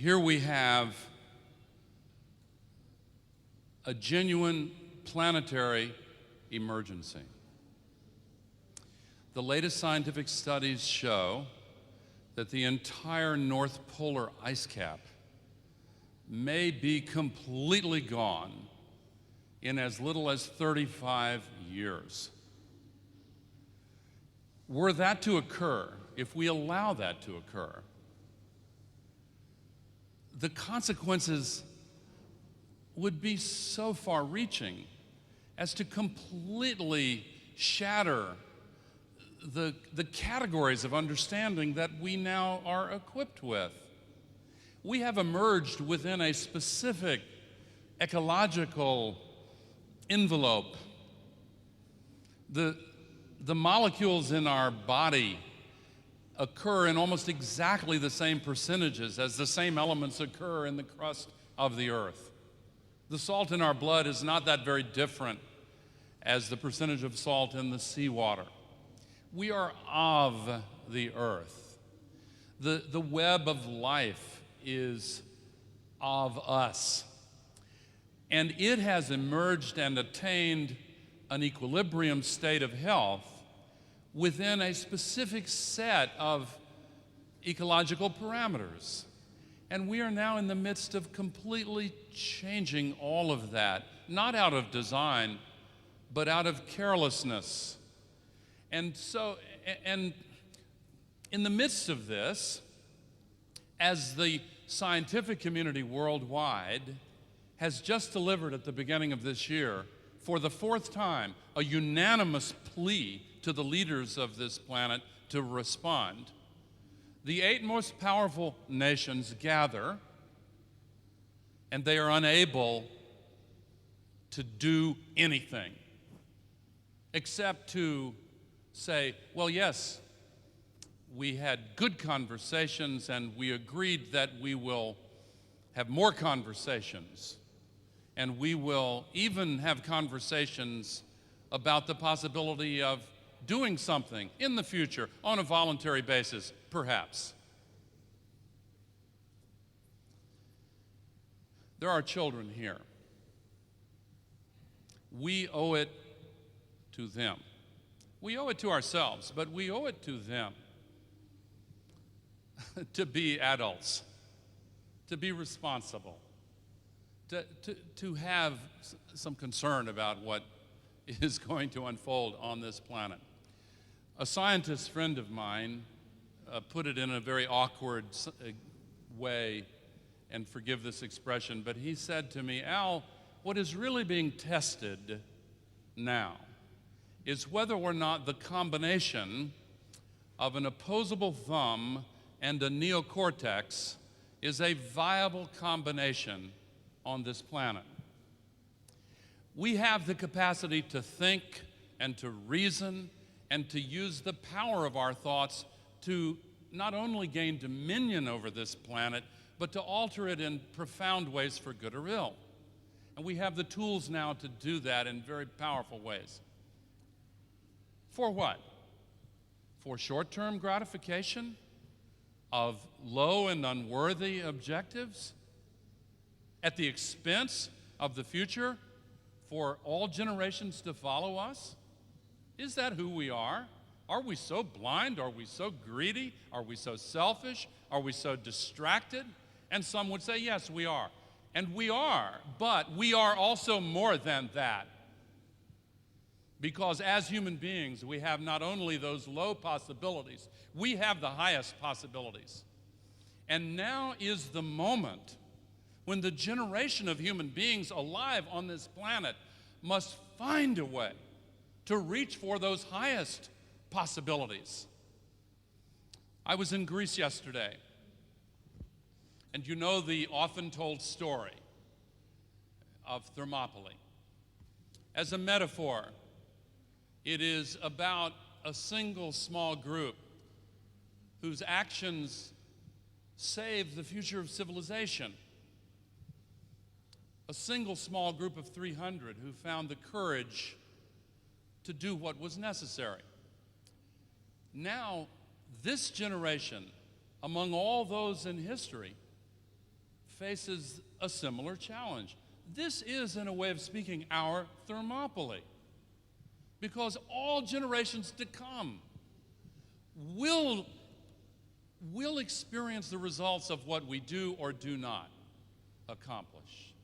Here we have a genuine planetary emergency. The latest scientific studies show that the entire North Polar ice cap may be completely gone in as little as 35 years. Were that to occur, if we allow that to occur, the consequences would be so far-reaching as to completely shatter the categories of understanding that we now are equipped with. We have emerged within a specific ecological envelope. The molecules in our body occur in almost exactly the same percentages as the same elements occur in the crust of the earth. The salt in our blood is not that very different as the percentage of salt in the seawater. We are of the earth. The web of life is of us. And it has emerged and attained an equilibrium state of health within a specific set of ecological parameters. And we are now in the midst of completely changing all of that, not out of design, but out of carelessness. And in the midst of this, as the scientific community worldwide has just delivered at the beginning of this year, for the fourth time, a unanimous plea to the leaders of this planet to respond, the 8 most powerful nations gather, and they are unable to do anything except to say, well, yes, we had good conversations and we agreed that we will have more conversations, and we will even have conversations about the possibility of doing something in the future on a voluntary basis, perhaps. There are children here. We owe it to them. We owe it to ourselves, but we owe it to them to be adults, to be responsible, to have some concern about what is going to unfold on this planet. A scientist friend of mine put it in a very awkward way, and forgive this expression, but he said to me, Al, what is really being tested now is whether or not the combination of an opposable thumb and a neocortex is a viable combination on this planet. We have the capacity to think and to reason and to use the power of our thoughts to not only gain dominion over this planet, but to alter it in profound ways for good or ill. And we have the tools now to do that in very powerful ways. For what? For short-term gratification of low and unworthy objectives at the expense of the future for all generations to follow us? Is that who we are? Are we so blind? Are we so greedy? Are we so selfish? Are we so distracted? And some would say, yes, we are. And we are, but we are also more than that. Because as human beings, we have not only those low possibilities, we have the highest possibilities. And now is the moment when the generation of human beings alive on this planet must find a way to reach for those highest possibilities. I was in Greece yesterday, and you know the often told story of Thermopylae. As a metaphor, it is about a single small group whose actions save the future of civilization. A single small group of 300 who found the courage to do what was necessary. Now, this generation, among all those in history, faces a similar challenge. This is, in a way of speaking, our Thermopylae, because all generations to come will experience the results of what we do or do not accomplish.